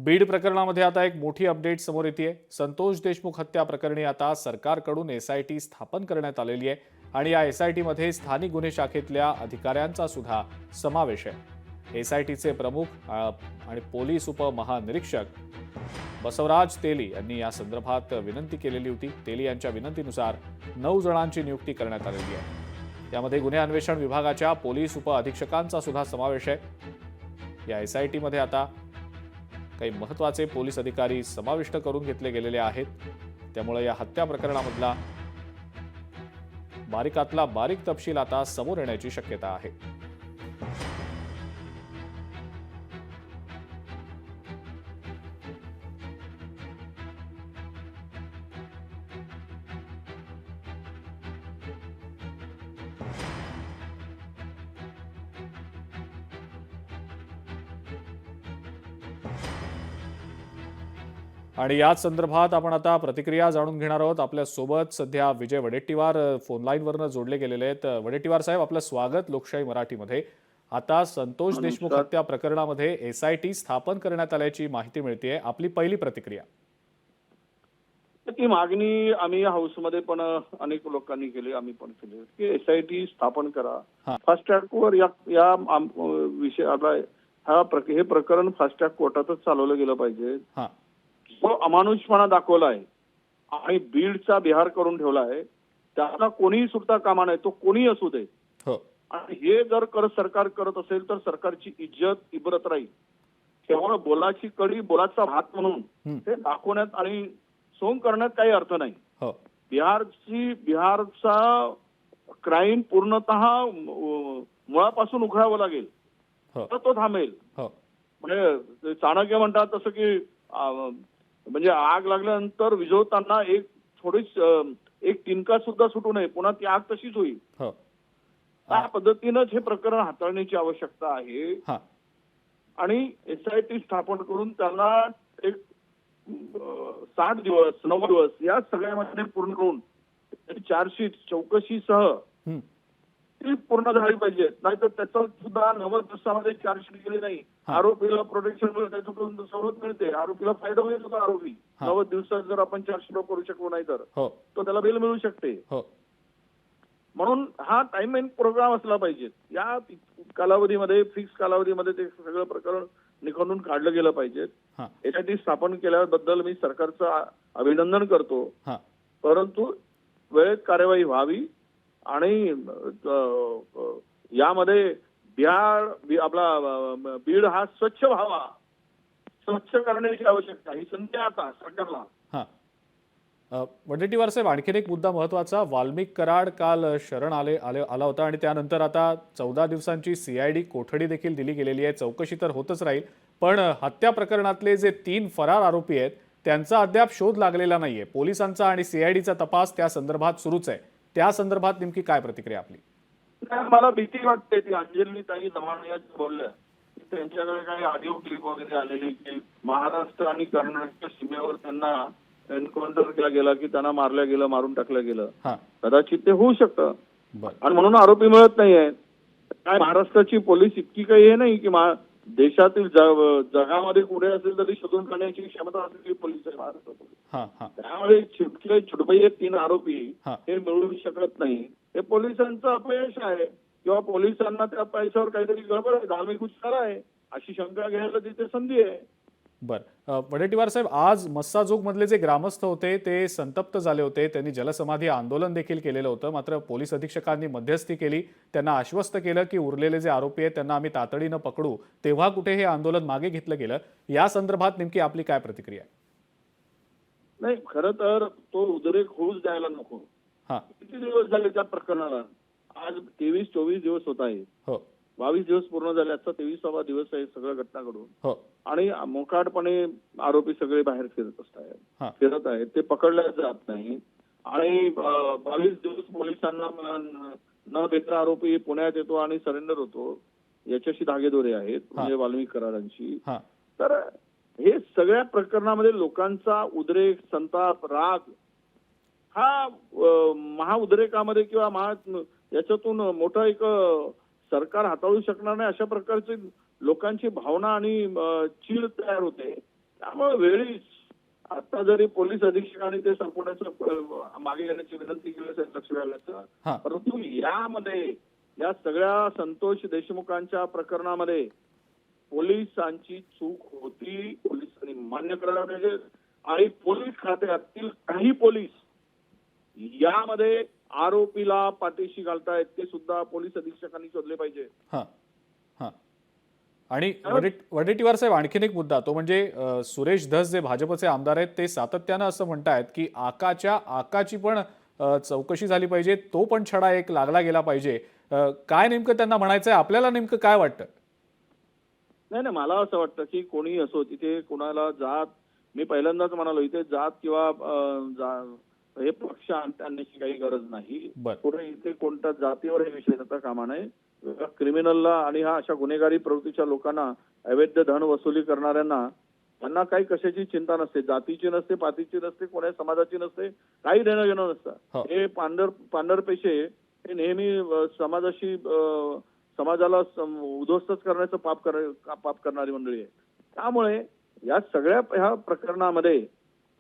बीड प्रकरणामध्ये आता एक मोठी अपडेट समोर येते। संतोष देशमुख हत्या प्रकरणी आता सरकारकडून एसआयटी स्थापन करण्यात आलेली आहे आणि या एसआयटी मध्ये स्थानिक गुन्हे शाखेतल्या अधिकाऱ्यांचा सुद्धा समावेश आहे। एसआयटीचे प्रमुख आणि पोलीस उपमहानिरीक्षक बसवराज तेली यांनी या संदर्भात विनंती केलेली होती। तेली यांच्या विनंतीनुसार 9 जणांची नियुक्ती करण्यात आलेली आहे। यामध्ये गुन्हे अन्वेषण विभागाच्या पोलीस उपअधीक्षकांचा सुद्धा समावेश आहे। या एसआयटी मध्ये आता काही महत्त्वाचे पोलीस अधिकारी समाविष्ट करून घेतले गेलेले आहेत। त्यामुळे या हत्या प्रकरणामधला बारीकातला बारीक तपशील आता समोर येण्याची शक्यता आहे। आणि याच संदर्भात आपण आता प्रतिक्रिया जाणून घेणार आहोत। आपल्या सोबत सध्या विजय वडेट्टीवार फोन लाईनवरनं जोडले गेलेले आहेत। वडेट्टीवार साहेब, आपलं स्वागत लोकशाही मराठीमध्ये। आता संतोष देशमुख हत्या प्रकरणामध्ये एसआयटी स्थापन करण्यात आल्याची माहिती मिळते, आपली पहिली प्रतिक्रिया? ती मागणी आम्ही हाऊसमध्ये पण अनेक लोकांनी केली, आम्ही पण केली की एसआयटी स्थापन करा। फास्ट ट्रॅकवर या विषयाला हे प्रकरण फास्ट ट्रॅक कोर्टातच चालवलं गेलं पाहिजे। जो अमानुषपणा दाखवलाय आणि बीडचा बिहार करून ठेवलाय त्याला कोणीही सुटता कामा नये, तो कोणी असू दे। आणि हे जर सरकार करत असेल तर सरकारची इज्जत इबरत राहील। केवळ बोलाची कडी बोलाचा भात म्हणून ते दाखवण्यात आणि सोंग करण्यात काही अर्थ नाही। बिहारचा क्राईम पूर्णतः मुळापासून उखडावं लागेल तर तो थांबेल। म्हणजे चाणक्य म्हणतात तसं की म्हणजे आग लागल्यानंतर विझवताना एक तिनका सुद्धा सुटू नये, पुन्हा ती आग तशीच होईल। त्या पद्धतीनंच हे प्रकरण हाताळण्याची आवश्यकता आहे। आणि एसआयटी स्थापन करून त्यांना एक 60 दिवस 9 दिवस या सगळ्यामध्ये पूर्ण करून चार्जशीट चौकशीसह ती पूर्ण झाली पाहिजे। नाहीतर त्याचा सुद्धा 90 दिवसामध्ये चार्जशीट केली नाही, आरोपीला प्रोटेक्शन मिळते, त्याच्याकडून सवलत मिळते, आरोपीला फायदा होईल होता। आरोपी 90 दिवसात जर आपण चार्जशीट करू शकलो नाही तर त्याला बेल मिळू शकते। म्हणून हा टाइम एंड प्रोग्राम असला पाहिजे। या कालावधीमध्ये फिक्स कालावधीमध्ये ते सगळं प्रकरण निखळून काढलं गेलं पाहिजे। एसआयटी स्थापन केल्याबद्दल मी सरकारचं अभिनंदन करतो, परंतु वेळेत कार्यवाही व्हावी आणि यामध्ये आपला बीड हा स्वच्छ व्हावा, स्वच्छ करण्याची आवश्यकता ही संधी आता सरकारला। वडेट्टीवार साहेब, आणखीन एक मुद्दा महत्त्वाचा, वाल्मिक कराड काल शरण आला होता आणि त्यानंतर आता 14 दिवसांची सीआयडी कोठडी देखील दिली गेलेली आहे। चौकशी तर होतच राहील, पण हत्या प्रकरणातले जे 3 फरार आरोपी आहेत त्यांचा अद्याप शोध लागलेला नाहीये। पोलिसांचा आणि सीआयडीचा तपास त्या संदर्भात सुरूच आहे। त्या संदर्भात नेमकी काय प्रतिक्रिया आपली? मला भीती वाटते ती अंजली ताई दमाणे बोलल्या, त्यांच्याकडे काही ऑडिओ क्लिप वगैरे आलेली की महाराष्ट्र आणि कर्नाटकच्या सीमेवर त्यांना एन्काउंटर केला गेला, की त्यांना मारलं गेलं, मारून टाकलं गेलं। कदाचित ते होऊ शकतं आणि म्हणून आरोपी मिळत नाहीये। काय महाराष्ट्राची पोलीस इतकी काही हे नाही की देशातील जगामध्ये कुठे असेल तरी शोधून काढण्याची क्षमता असलेली पोलीस आहे महाराष्ट्र पोलीस। त्यामुळे छुटके 3 आरोपी हे मिळू शकत नाही। हे पोलिसांचं अपयश आहे किंवा पोलिसांना त्या पैशावर काहीतरी गडबड आहे, धार्मिक उच्चार आहे अशी शंका घ्यायला तिथे संधी आहे। वडेट्टीवार साहेब, आज मस्साजोग मधले जे ग्रामस्थ होते ते संतप्त झाले होते, त्यांनी जलसमाधी आंदोलन देखील केलेलं होतं। मात्र पोलीस अधीक्षकांनी मध्यस्थी केली, त्यांना आश्वस्त केलं की उरलेले जे आरोपी आहेत त्यांना आम्ही तातडीनं पकडू। तेव्हा कुठे हे आंदोलन मागे घेतलं गेलं, या संदर्भात नेमकी आपली काय प्रतिक्रिया आहे? नाही, खरं तर तो उद्रेक होऊच द्यायला नको। किती दिवस झाले त्या प्रकरणाला? आज 23-24 दिवस होत आहे, 22 दिवस पूर्ण झाले, आजचा 23वा दिवस आहे सगळ्या घटना घडून। आणि मोकाटपणे आरोपी सगळे बाहेर फिरत आहेत, ते पकडले जात नाही। आणि 22 दिवस पोलिसांना न देता आरोपी पुण्यात येतो आणि सरेंडर होतो, याच्याशी धागेदोरे आहेत म्हणजे वाल्मिक कराडांशी। तर हे सगळ्या प्रकरणामध्ये लोकांचा उद्रेक, संताप, राग हा महाउद्रेकामध्ये किंवा याच्यातून मोठा एक सरकार हाताळू शकणार नाही अशा प्रकारचे लोकांची भावना आणि चीड तयार होते। त्यामुळे वेळीच आता जरी पोलीस अधीक्षकांनी ते संपवण्याचं मागे येण्याची विनंती केली असेल लक्ष घालण्याचं, हा. परंतु यामध्ये या सगळ्या संतोष देशमुखांच्या प्रकरणामध्ये पोलिसांची चूक होती, पोलिसांनी मान्य करायला पाहिजे. आणि पोलीस खात्यातील काही पोलीस यामध्ये आरोपीला पाठीशी घालतायत ते सुद्धा पोलीस अधीक्षकांनी शोधले पाहिजे. हा हा आणि वडेट्टीवार साहेब, आणखीन एक मुद्दा, तो म्हणजे सुरेश धस जे भाजपचे आमदार आहेत ते सातत्यानं असं म्हणतायत की आकाची पण चौकशी झाली पाहिजे, तो पण छडा एक लागला गेला पाहिजे. काय नेमकं त्यांना म्हणायचंय, आपल्याला नेमकं काय वाटतं? नाही, मला असं वाटतं की कोणी असो, तिथे कोणाला जात, मी पहिल्यांदाच म्हणालो, इथे जात किंवा हे पक्ष आणण्याची काही गरज नाही. पुढे इथे कोणत्या जातीवर हे विषय जाता कामा नये. क्रिमिनलला आणि अशा गुन्हेगारी प्रवृत्तीच्या लोकांना, अवैध धन वसुली करणाऱ्यांना, त्यांना काही कशाची चिंता नसते, जातीची नसते, पातीची नसते, कोणत्या समाजाची नसते, काही देणं घेणं नसतं. हे पांढर पेशे हे नेहमी समाजाला उद्ध्वस्तच करण्याचं पाप करणारी मंडळी आहे. त्यामुळे या सगळ्या ह्या प्रकरणामध्ये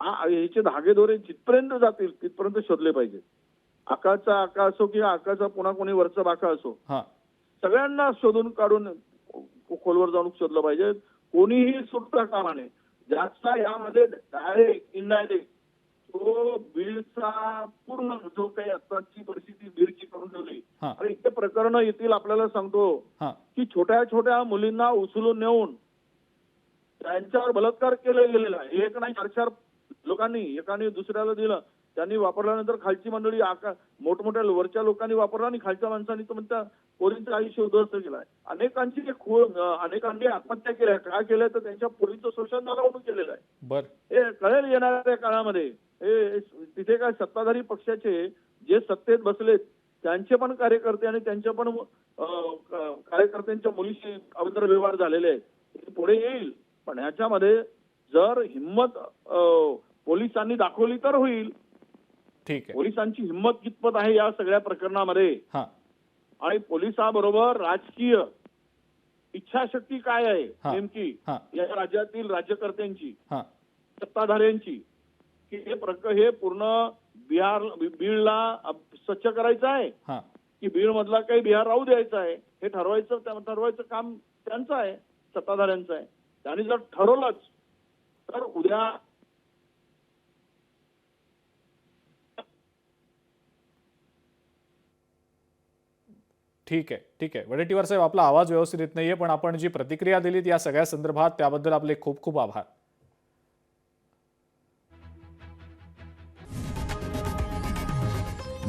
ह्याचे धागेदोरे जिथपर्यंत जातील तिथपर्यंत शोधले पाहिजे. आका असो किंवा आकाचा पुन्हा कोणी वरचा बाका असो, सगळ्यांना शोधून काढून खोलवर जाऊन शोधलं पाहिजे. कोणीही सुटता कामा नये. ज्याचा यामध्ये डायरेक्ट इनडायरेक्ट तो बीडचा पूर्ण जो काही आताची परिस्थिती बीडची करून ठेवली, आणि इथे प्रकरण येतील आपल्याला सांगतो की छोट्या छोट्या मुलींना उचलून नेऊन त्यांच्यावर बलात्कार केला गेलेला आहे. एक नाही 4 लोकांनी, एकाने दुसऱ्याला दिलं, त्यांनी वापरल्यानंतर खालची मंडळी मोठमोठ्या वरच्या लोकांनी वापरला आणि खालच्या माणसांनी तो म्हणता पोरींचं आयुष्य उद्ध्वस्त केलंय. अनेकांनी आत्महत्या केल्या. काय केलंय तर त्यांच्या पोरींचं शोषण झालं म्हणून केलेलं आहे. हे कळेल येणाऱ्या काळामध्ये. हे तिथे काय सत्ताधारी पक्षाचे जे सत्तेत बसलेत त्यांचे पण कार्यकर्ते आणि त्यांच्या पण कार्यकर्त्यांच्या मुलीशी अवैध व्यवहार झालेले आहेत. हे पुढे येईल. पण ह्याच्यामध्ये जर हिंमत पोलिसांनी दाखवली तर होईल. ठीक आहे. पोलिसांची हिंमत कितपत आहे या सगळ्या प्रकरणामध्ये, आणि पोलिसांबरोबर राजकीय इच्छाशक्ती काय आहे नेमकी या राज्यातील राज्यकर्त्यांची, सत्ताधाऱ्यांची, की हे पूर्ण बीडला स्वच्छ करायचं आहे की बीड मधला काही बिहार राहू द्यायचा आहे, हे ठरवायचं काम त्यांचं आहे, सत्ताधाऱ्यांचं आहे. त्यांनी जर ठरवलंच तर उद्या ठीक आहे. वडेट्टीवार साहेब, आपला आवाज व्यवस्थित येत नाहीये, पण आपण जी प्रतिक्रिया दिलीत या सगळ्या संदर्भात त्याबद्दल आपले खूप खूप आभार.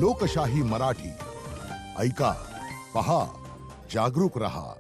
लोकशाही मराठी ऐका, पहा, जागरूक रहा.